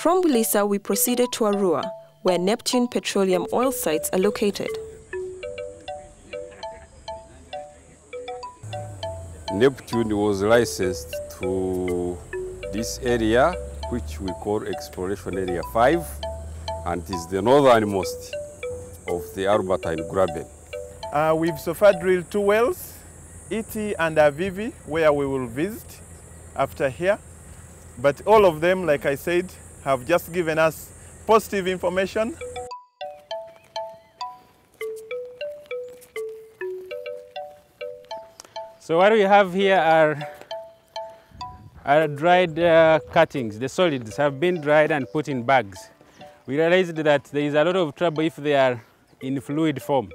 From Bulisa, we proceeded to Arua, where Neptune petroleum oil sites are located. Neptune was licensed to this area, which we call Exploration Area 5, and is the northernmost of the Albertine Graben. We've so far drilled 2 wells, Iti and Avivi, where we will visit after here. But all of them, like I said, have just given us positive information. So what we have here are dried cuttings. The solids have been dried and put in bags. We realized that there is a lot of trouble if they are in fluid form.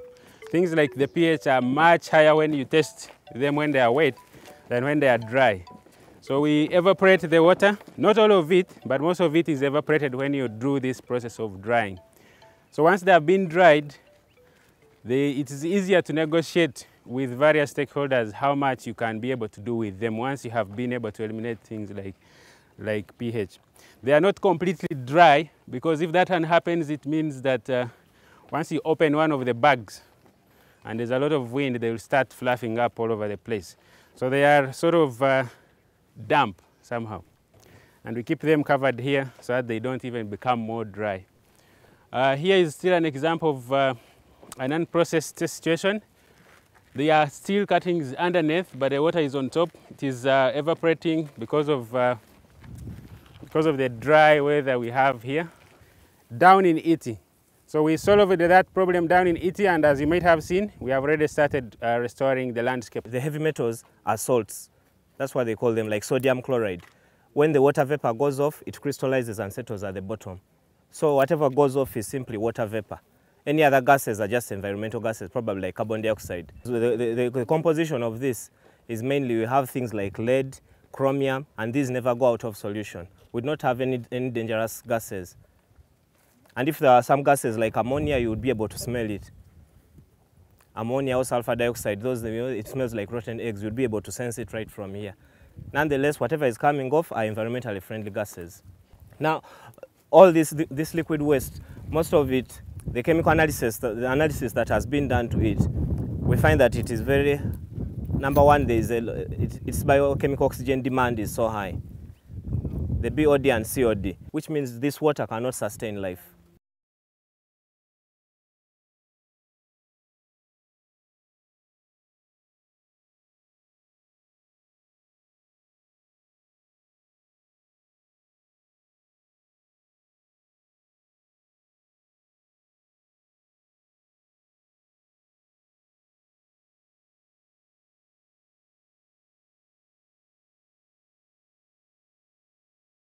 Things like the pH are much higher when you test them when they are wet than when they are dry. So we evaporate the water, not all of it, but most of it is evaporated when you do this process of drying. So once they have been dried, it is easier to negotiate with various stakeholders how much you can be able to do with them once you have been able to eliminate things like pH. They are not completely dry, because if that happens, it means that once you open one of the bags and there's a lot of wind, they will start fluffing up all over the place. So they are sort of damp somehow. And we keep them covered here so that they don't even become more dry. Here is still an example of an unprocessed situation. There are still cuttings underneath, but the water is on top. It is evaporating because of the dry weather we have here. Down in Iti. So we solved that problem down in Iti, and as you might have seen, we have already started restoring the landscape. The heavy metals are salts. That's why they call them, like sodium chloride. When the water vapor goes off, it crystallizes and settles at the bottom. So whatever goes off is simply water vapor. Any other gases are just environmental gases, probably like carbon dioxide. So the composition of this is mainly, we have things like lead, chromium, and these never go out of solution. We do not have any dangerous gases. And if there are some gases like ammonia, you would be able to smell it. Ammonia or sulfur dioxide, those, it smells like rotten eggs. You'd be able to sense it right from here. Nonetheless, whatever is coming off are environmentally friendly gases. Now, all this liquid waste, most of it, the chemical analysis, the analysis that has been done to it, we find that it is very, number one, its biochemical oxygen demand is so high. The BOD and COD, which means this water cannot sustain life.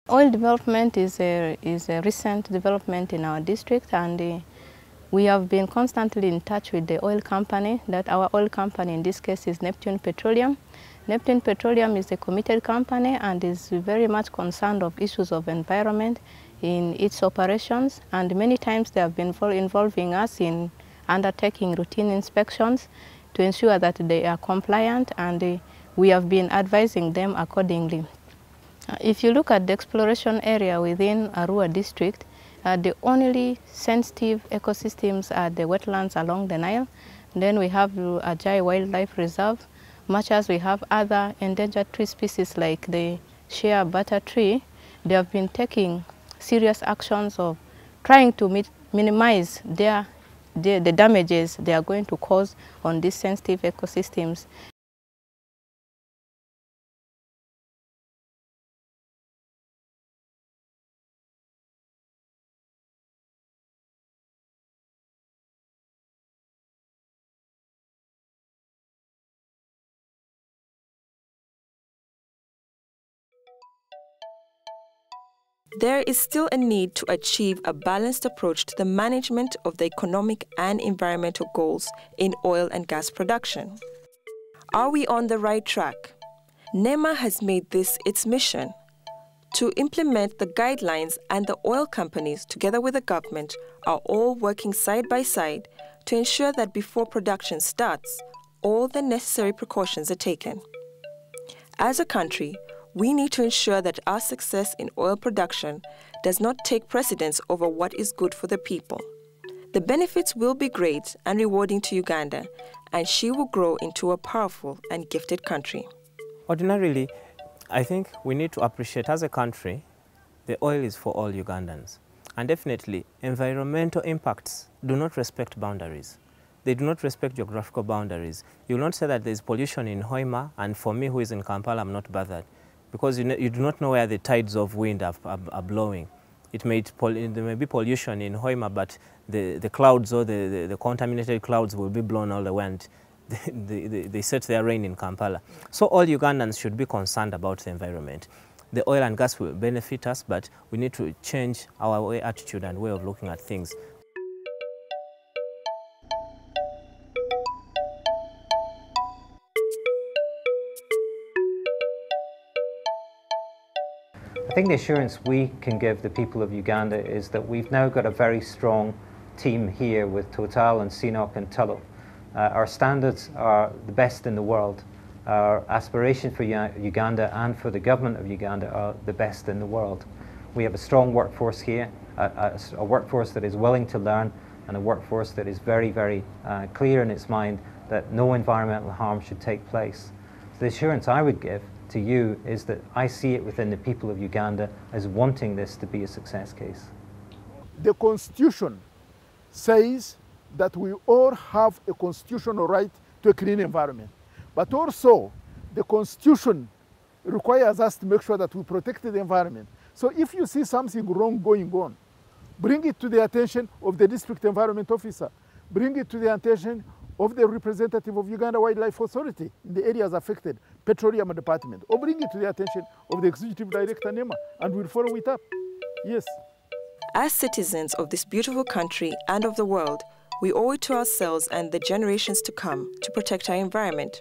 Oil development is a recent development in our district, and we have been constantly in touch with the oil company. That our oil company in this case is Neptune Petroleum. Neptune Petroleum is a committed company and is very much concerned of issues of environment in its operations, and many times they have been involving us in undertaking routine inspections to ensure that they are compliant, and we have been advising them accordingly. If you look at the exploration area within Arua district, the only sensitive ecosystems are the wetlands along the Nile. Then we have Ajai Wildlife Reserve, much as we have other endangered tree species like the shea butter tree. They have been taking serious actions of trying to minimize the damages they are going to cause on these sensitive ecosystems. There is still a need to achieve a balanced approach to the management of the economic and environmental goals in oil and gas production. Are we on the right track? Nema has made this its mission to implement the guidelines, and the oil companies, together with the government, are all working side by side to ensure that before production starts, all the necessary precautions are taken. As a country, we need to ensure that our success in oil production does not take precedence over what is good for the people. The benefits will be great and rewarding to Uganda, and she will grow into a powerful and gifted country. Ordinarily, I think we need to appreciate as a country, the oil is for all Ugandans. And definitely, environmental impacts do not respect boundaries. They do not respect geographical boundaries. You will not say that there is pollution in Hoima, and for me who is in Kampala, I'm not bothered. Because you do not know where the tides of wind are blowing. There may be pollution in Hoima, but the clouds or the contaminated clouds will be blown all the way, and they set their rain in Kampala. So all Ugandans should be concerned about the environment. The oil and gas will benefit us, but we need to change our attitude and way of looking at things. I think the assurance we can give the people of Uganda is that we've now got a very strong team here with Total and CNOOC and Tullow. Our standards are the best in the world. Our aspirations for Uganda and for the government of Uganda are the best in the world. We have a strong workforce here, a workforce that is willing to learn, and a workforce that is very, very clear in its mind that no environmental harm should take place. So the assurance I would give to you is that I see it within the people of Uganda as wanting this to be a success case. The Constitution says that we all have a constitutional right to a clean environment. But also, the Constitution requires us to make sure that we protect the environment. So if you see something wrong going on, bring it to the attention of the district environment officer. Bring it to the attention of the representative of Uganda Wildlife Authority in the areas affected, Petroleum Department, or bring it to the attention of the Executive Director, Nema, and we'll follow it up. Yes. As citizens of this beautiful country and of the world, we owe it to ourselves and the generations to come to protect our environment.